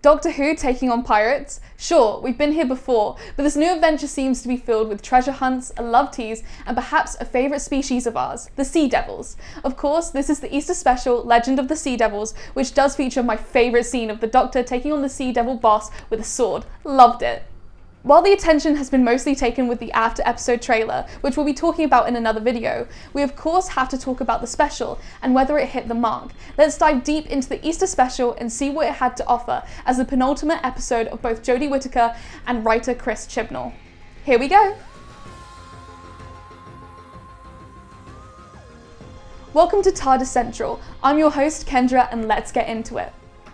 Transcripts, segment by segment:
Doctor Who taking on pirates? Sure, we've been here before, but this new adventure seems to be filled with treasure hunts, a love tease, and perhaps a favourite species of ours, the Sea Devils. Of course, this is the Easter special, Legend of the Sea Devils, which does feature my favourite scene of the Doctor taking on the Sea Devil boss with a sword. Loved it. While the attention has been mostly taken with the after episode trailer, which we'll be talking about in another video, we of course have to talk about the special and whether it hit the mark. Let's dive deep into the Easter special and see what it had to offer as the penultimate episode of both Jodie Whittaker and writer Chris Chibnall. Here we go! Welcome to Tardis Central. I'm your host Kendra and let's get into it.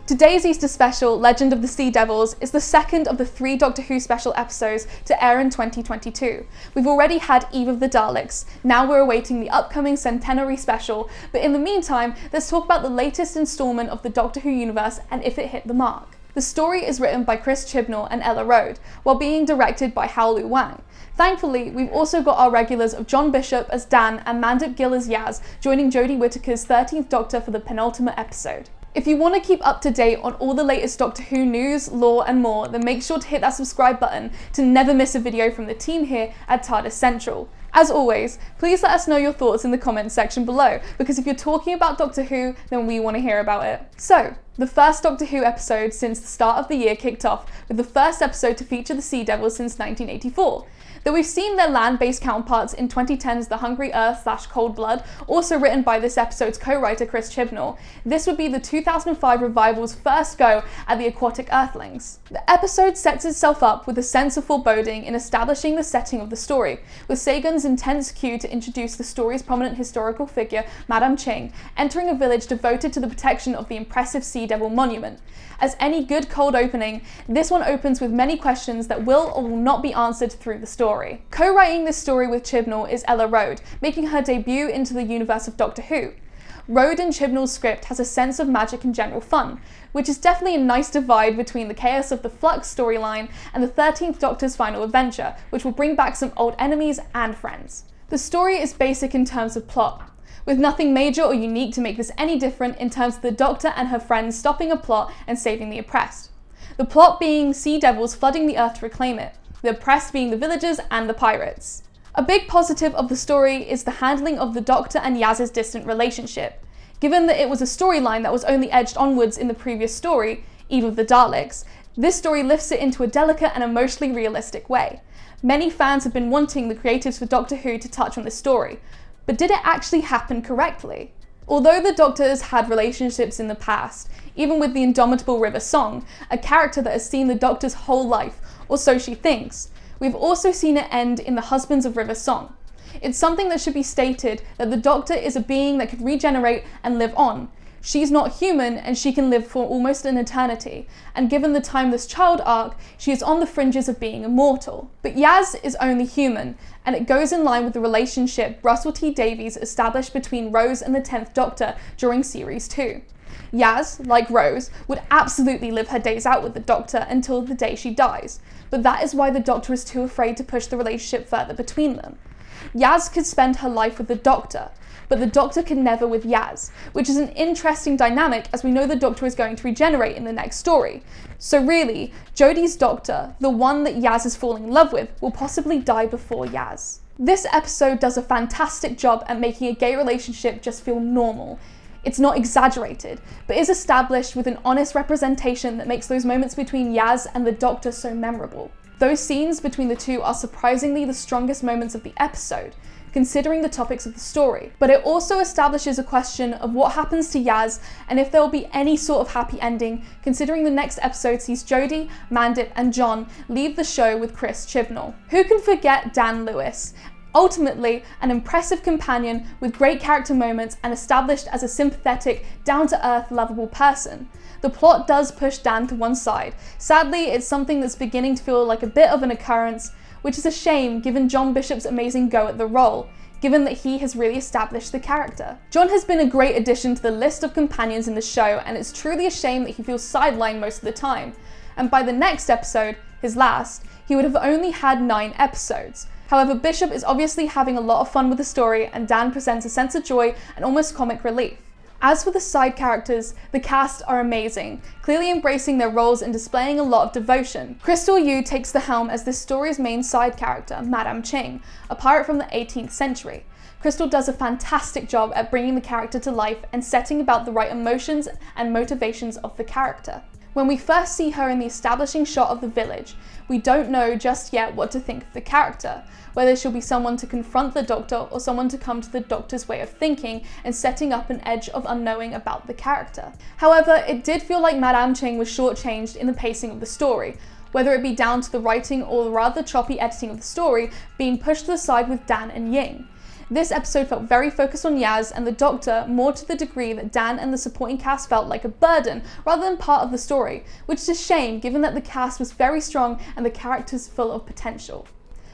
Today's Easter special, Legend of the Sea Devils, is the second of the 3 Doctor Who special episodes to air in 2022. We've already had Eve of the Daleks, now we're awaiting the upcoming centenary special, but in the meantime, let's talk about the latest instalment of the Doctor Who universe and if it hit the mark. The story is written by Chris Chibnall and Ella Road, while being directed by Hao-Lu Wang. Thankfully, we've also got our regulars of John Bishop as Dan and Mandip Gill as Yaz, joining Jodie Whittaker's 13th Doctor for the penultimate episode. If you want to keep up to date on all the latest Doctor Who news, lore and more, then make sure to hit that subscribe button to never miss a video from the team here at Tardis Central. As always, please let us know your thoughts in the comments section below, because if you're talking about Doctor Who, then we want to hear about it. So, the first Doctor Who episode since the start of the year kicked off with the first episode to feature the Sea Devils since 1984. Though we've seen their land-based counterparts in 2010's The Hungry Earth / Cold Blood, also written by this episode's co-writer Chris Chibnall, this would be the 2005 revival's first go at the aquatic Earthlings. The episode sets itself up with a sense of foreboding in establishing the setting of the story, with Sagan's intense cue to introduce the story's prominent historical figure, Madame Ching, entering a village devoted to the protection of the impressive Sea Devil monument. As any good cold opening, this one opens with many questions that will or will not be answered through the story. Co-writing this story with Chibnall is Ella Road, making her debut into the universe of Doctor Who. Road and Chibnall's script has a sense of magic and general fun, which is definitely a nice divide between the chaos of the Flux storyline and the 13th Doctor's final adventure, which will bring back some old enemies and friends. The story is basic in terms of plot, with nothing major or unique to make this any different in terms of the Doctor and her friends stopping a plot and saving the oppressed. The plot being Sea Devils flooding the Earth to reclaim it, the oppressed being the villagers and the pirates. A big positive of the story is the handling of the Doctor and Yaz's distant relationship. Given that it was a storyline that was only edged onwards in the previous story, Eve of the Daleks, this story lifts it into a delicate and emotionally realistic way. Many fans have been wanting the creatives for Doctor Who to touch on this story, but did it actually happen correctly? Although the Doctor has had relationships in the past, even with the indomitable River Song, a character that has seen the Doctor's whole life, or so she thinks, we've also seen it end in the husbands of River Song. It's something that should be stated that the Doctor is a being that could regenerate and live on. She's not human and she can live for almost an eternity, and given the Timeless Child arc, she is on the fringes of being immortal. But Yaz is only human, and it goes in line with the relationship Russell T Davies established between Rose and the 10th Doctor during Series 2. Yaz, like Rose, would absolutely live her days out with the Doctor until the day she dies, but that is why the Doctor is too afraid to push the relationship further between them. Yaz could spend her life with the Doctor, but the Doctor can never with Yaz, which is an interesting dynamic as we know the Doctor is going to regenerate in the next story. So really, Jodie's Doctor, the one that Yaz is falling in love with, will possibly die before Yaz. This episode does a fantastic job at making a gay relationship just feel normal. It's not exaggerated, but is established with an honest representation that makes those moments between Yaz and the Doctor so memorable. Those scenes between the two are surprisingly the strongest moments of the episode, considering the topics of the story. But it also establishes a question of what happens to Yaz and if there will be any sort of happy ending, considering the next episode sees Jodie, Mandip and John leave the show with Chris Chibnall. Who can forget Dan Lewis? Ultimately, an impressive companion with great character moments and established as a sympathetic, down-to-earth, lovable person. The plot does push Dan to one side. Sadly, it's something that's beginning to feel like a bit of an occurrence, which is a shame given John Bishop's amazing go at the role, given that he has really established the character. John has been a great addition to the list of companions in the show, and it's truly a shame that he feels sidelined most of the time. And by the next episode, his last, he would have only had 9 episodes. However, Bishop is obviously having a lot of fun with the story, and Dan presents a sense of joy and almost comic relief. As for the side characters, the cast are amazing, clearly embracing their roles and displaying a lot of devotion. Crystal Yu takes the helm as this story's main side character, Madame Ching, a pirate from the 18th century. Crystal does a fantastic job at bringing the character to life and setting about the right emotions and motivations of the character. When we first see her in the establishing shot of the village, we don't know just yet what to think of the character, whether she'll be someone to confront the Doctor or someone to come to the Doctor's way of thinking and setting up an edge of unknowing about the character. However, it did feel like Madame Ching was shortchanged in the pacing of the story, whether it be down to the writing or the rather choppy editing of the story being pushed to the side with Dan and Ying. This episode felt very focused on Yaz and the Doctor, more to the degree that Dan and the supporting cast felt like a burden rather than part of the story, which is a shame given that the cast was very strong and the characters full of potential.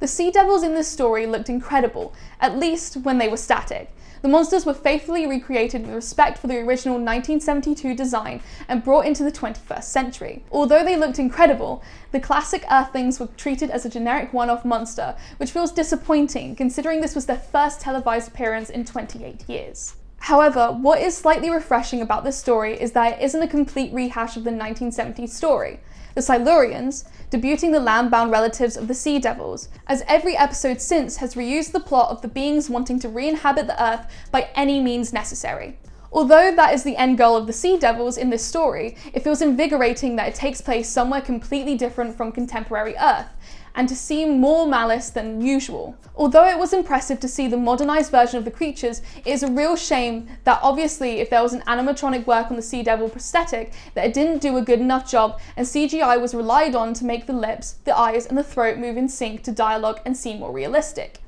The Sea Devils in this story looked incredible, at least when they were static. The monsters were faithfully recreated with respect for the original 1972 design and brought into the 21st century. Although they looked incredible, the classic Earthlings were treated as a generic one-off monster, which feels disappointing considering this was their first televised appearance in 28 years. However, what is slightly refreshing about this story is that it isn't a complete rehash of the 1970s story. The Silurians, debuting the land-bound relatives of the Sea Devils, as every episode since has reused the plot of the beings wanting to re-inhabit the Earth by any means necessary. Although that is the end goal of the Sea Devils in this story, it feels invigorating that it takes place somewhere completely different from contemporary Earth, and to seem more malice than usual. Although it was impressive to see the modernised version of the creatures, it is a real shame that obviously if there was an animatronic work on the Sea Devil prosthetic, that it didn't do a good enough job and CGI was relied on to make the lips, the eyes and the throat move in sync to dialogue and seem more realistic.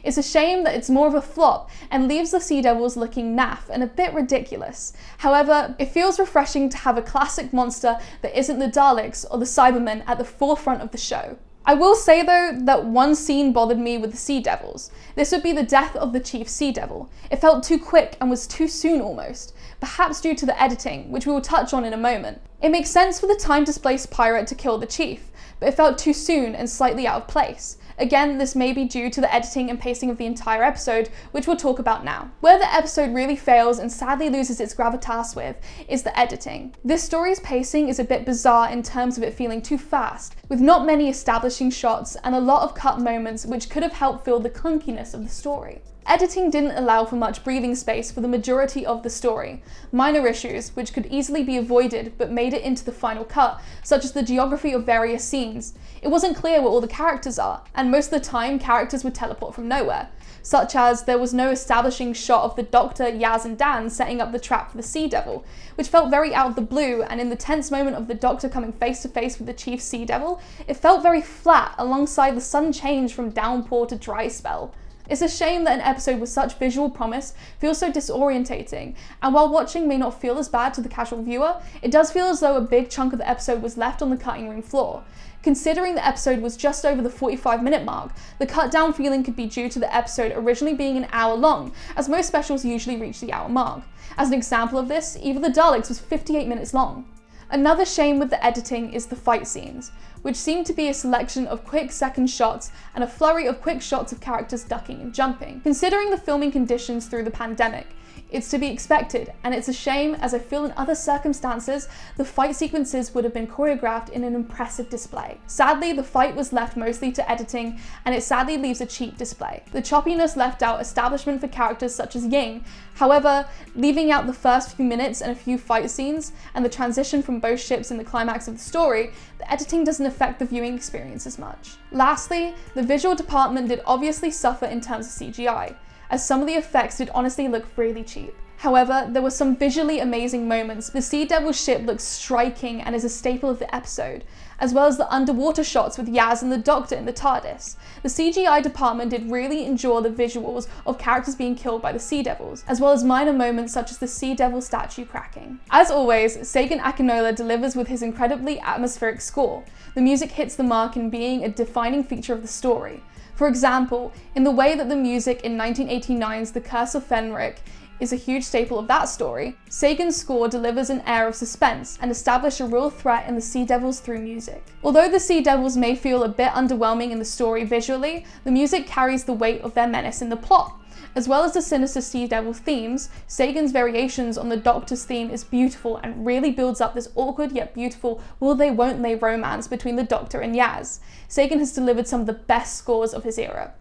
It's a shame that it's more of a flop and leaves the Sea Devils looking naff and a bit ridiculous. However, it feels refreshing to have a classic monster that isn't the Daleks or the Cybermen at the forefront of the show. I will say though that one scene bothered me with the Sea Devils. This would be the death of the Chief Sea Devil. It felt too quick and was too soon almost, perhaps due to the editing, which we will touch on in a moment. It makes sense for the time-displaced pirate to kill the Chief, but it felt too soon and slightly out of place. Again, this may be due to the editing and pacing of the entire episode, which we'll talk about now. Where the episode really fails and sadly loses its gravitas with is the editing. This story's pacing is a bit bizarre in terms of it feeling too fast, with not many establishing shots and a lot of cut moments which could have helped fill the clunkiness of the story. Editing didn't allow for much breathing space for the majority of the story. Minor issues, which could easily be avoided but made it into the final cut, such as the geography of various scenes. It wasn't clear where all the characters are, and most of the time characters would teleport from nowhere, such as there was no establishing shot of the Doctor, Yaz and Dan setting up the trap for the Sea Devil, which felt very out of the blue, and in the tense moment of the Doctor coming face to face with the Chief Sea Devil, it felt very flat alongside the sudden change from downpour to dry spell. It's a shame that an episode with such visual promise feels so disorientating, and while watching may not feel as bad to the casual viewer, it does feel as though a big chunk of the episode was left on the cutting room floor. Considering the episode was just over the 45-minute mark, the cut down feeling could be due to the episode originally being an hour long, as most specials usually reach the hour mark. As an example of this, Eve of the Daleks was 58 minutes long. Another shame with the editing is the fight scenes, which seem to be a selection of quick second shots and a flurry of quick shots of characters ducking and jumping. Considering the filming conditions through the pandemic, it's to be expected, and it's a shame as I feel in other circumstances, the fight sequences would have been choreographed in an impressive display. Sadly, the fight was left mostly to editing, and it sadly leaves a cheap display. The choppiness left out establishment for characters such as Ying. However, leaving out the first few minutes and a few fight scenes, and the transition from both ships in the climax of the story, the editing doesn't affect the viewing experience as much. Lastly, the visual department did obviously suffer in terms of CGI, as some of the effects did honestly look really cheap. However, there were some visually amazing moments. The Sea Devil ship looks striking and is a staple of the episode, as well as the underwater shots with Yaz and the Doctor in the Tardis. The CGI department did really enjoy the visuals of characters being killed by the Sea Devils, as well as minor moments such as the Sea Devil statue cracking. As always, Sagan Akinola delivers with his incredibly atmospheric score. The music hits the mark in being a defining feature of the story. For example, in the way that the music in 1989's The Curse of Fenric is a huge staple of that story, Sagan's score delivers an air of suspense and establishes a real threat in the Sea Devils through music. Although the Sea Devils may feel a bit underwhelming in the story visually, the music carries the weight of their menace in the plot, As well as the sinister Sea Devil themes, Sagan's variations on the Doctor's theme is beautiful and really builds up this awkward yet beautiful will they won't they romance between the Doctor and Yaz. Sagan has delivered some of the best scores of his era.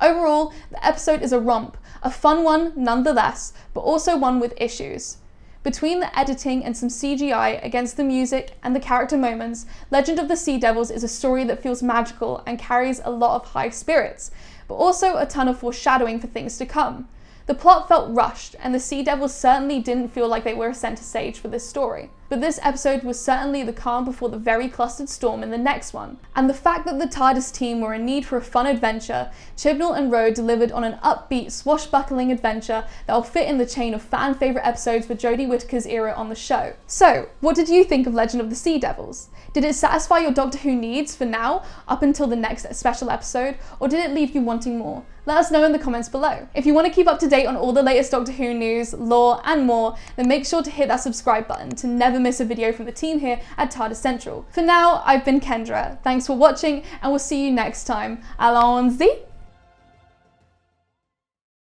Overall, the episode is a romp, a fun one nonetheless, but also one with issues. Between the editing and some CGI against the music and the character moments, Legend of the Sea Devils is a story that feels magical and carries a lot of high spirits, but also a ton of foreshadowing for things to come. The plot felt rushed, and the Sea Devils certainly didn't feel like they were centre stage for this story. But this episode was certainly the calm before the very clustered storm in the next one. And the fact that the Tardis team were in need for a fun adventure, Chibnall and Rowe delivered on an upbeat, swashbuckling adventure that will fit in the chain of fan favourite episodes for Jodie Whittaker's era on the show. So, what did you think of Legend of the Sea Devils? Did it satisfy your Doctor Who needs for now, up until the next special episode, or did it leave you wanting more? Let us know in the comments below. If you want to keep up to date on all the latest Doctor Who news, lore, and more, then make sure to hit that subscribe button to never miss a video from the team here at Tardis Central. For now, I've been Kendra. Thanks for watching, and we'll see you next time. Allons-y!